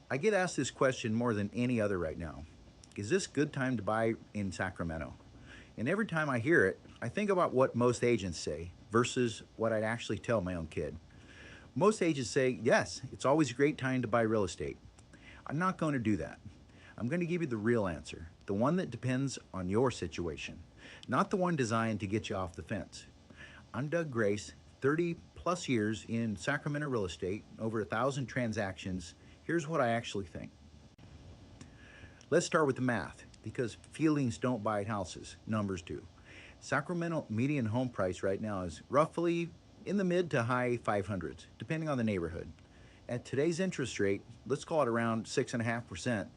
I get asked this question more than any other right now. Is this a good time to buy in Sacramento? And every time I hear it, I think about what most agents say versus what I'd actually tell my own kid. Most agents say, yes, it's always a great time to buy real estate. I'm not going to do that. I'm going to give you the real answer, the one that depends on your situation, not the one designed to get you off the fence. I'm Doug Grace, 30 plus years in Sacramento real estate, over 1,000 transactions. Here's what I actually think. Let's start with the math because feelings don't buy houses, numbers do. Sacramento median home price right now is roughly in the mid to high 500s, depending on the neighborhood. At today's interest rate, let's call it around 6.5%,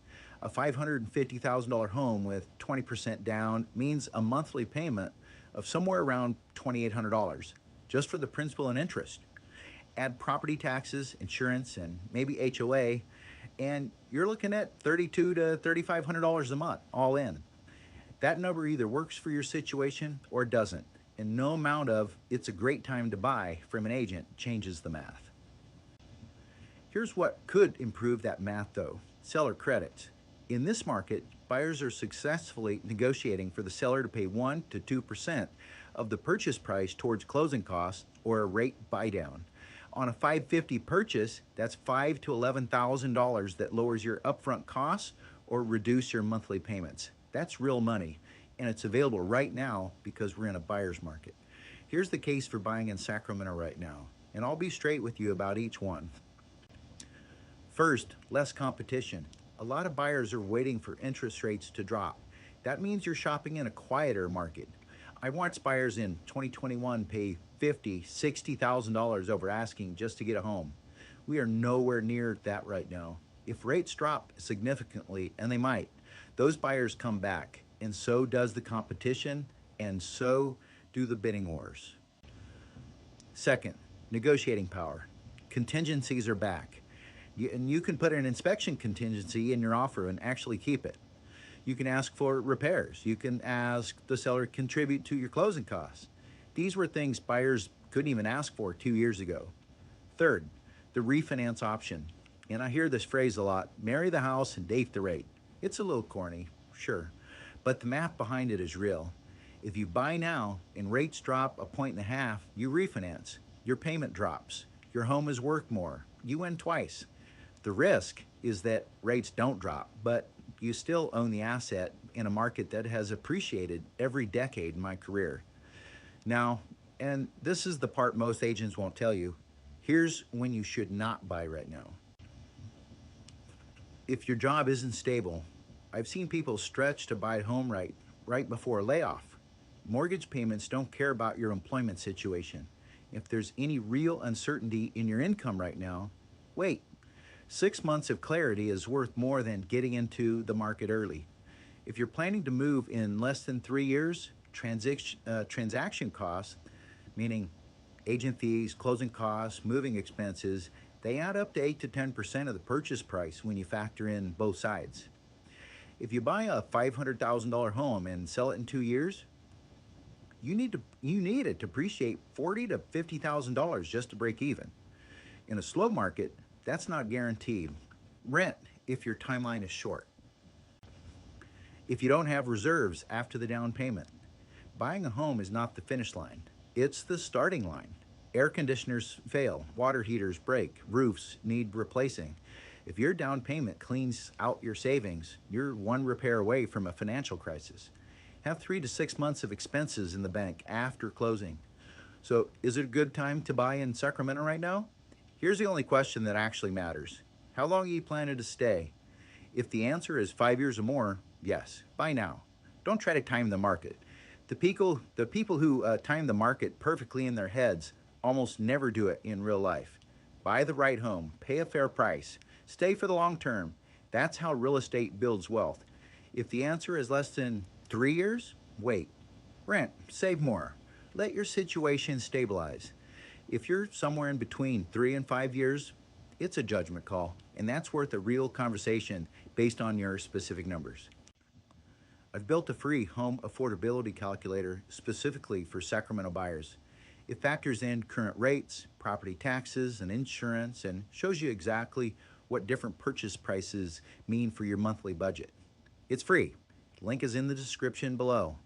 a $550,000 home with 20% down means a monthly payment of somewhere around $2,800 just for the principal and interest. Add property taxes, insurance, and maybe HOA, and you're looking at $3,200 to $3,500 a month, all in. That number either works for your situation or doesn't, and no amount of "it's a great time to buy" from an agent changes the math. Here's what could improve that math though: seller credits. In this market, buyers are successfully negotiating for the seller to pay 1 to 2% of the purchase price towards closing costs or a rate buy down. On a 550 purchase, that's $5,000 to $11,000 that lowers your upfront costs or reduce your monthly payments. That's real money, and it's available right now because we're in a buyer's market. Here's the case for buying in Sacramento right now, and I'll be straight with you about each one. First, less competition. A lot of buyers are waiting for interest rates to drop. That means you're shopping in a quieter market. I watched buyers in 2021 pay $50,000, $60,000 over asking just to get a home. We are nowhere near that right now. If rates drop significantly, and they might, those buyers come back, and so does the competition, and so do the bidding wars. Second, negotiating power. Contingencies are back. And you can put an inspection contingency in your offer and actually keep it. You can ask for repairs. You can ask the seller to contribute to your closing costs. These were things buyers couldn't even ask for 2 years ago. Third, the refinance option. And I hear this phrase a lot: marry the house and date the rate. It's a little corny, sure, but the math behind it is real. If you buy now and rates drop a point and a half, you refinance. Your payment drops. Your home is worth more. You win twice. The risk is that rates don't drop, but you still own the asset in a market that has appreciated every decade in my career. Now, and this is the part most agents won't tell you, here's when you should not buy right now. If your job isn't stable, I've seen people stretch to buy a home right before a layoff. Mortgage payments don't care about your employment situation. If there's any real uncertainty in your income right now, wait. 6 months of clarity is worth more than getting into the market early. If you're planning to move in less than 3 years, transaction costs, meaning agent fees, closing costs, moving expenses, they add up to 8 to 10% of the purchase price when you factor in both sides. If you buy a $500,000 home and sell it in 2 years, you need it to appreciate $40,000 to $50,000 just to break even. In a slow market, that's not guaranteed. Rent if your timeline is short. If you don't have reserves after the down payment, buying a home is not the finish line. It's the starting line. Air conditioners fail, water heaters break, roofs need replacing. If your down payment cleans out your savings, you're one repair away from a financial crisis. Have 3 to 6 months of expenses in the bank after closing. So, is it a good time to buy in Sacramento right now? Here's the only question that actually matters: how long are you planning to stay? If the answer is 5 years or more, yes, buy now. Don't try to time the market. The people who time the market perfectly in their heads almost never do it in real life. Buy the right home, pay a fair price, stay for the long term. That's how real estate builds wealth. If the answer is less than 3 years, wait. Rent, save more. Let your situation stabilize. If you're somewhere in between 3 and 5 years, it's a judgment call, and that's worth a real conversation based on your specific numbers. I've built a free home affordability calculator specifically for Sacramento buyers. It factors in current rates, property taxes, and insurance, and shows you exactly what different purchase prices mean for your monthly budget. It's free. Link is in the description below.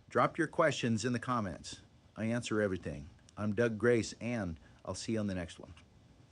Drop your questions in the comments. I answer everything. I'm Doug Grace, and I'll see you on the next one.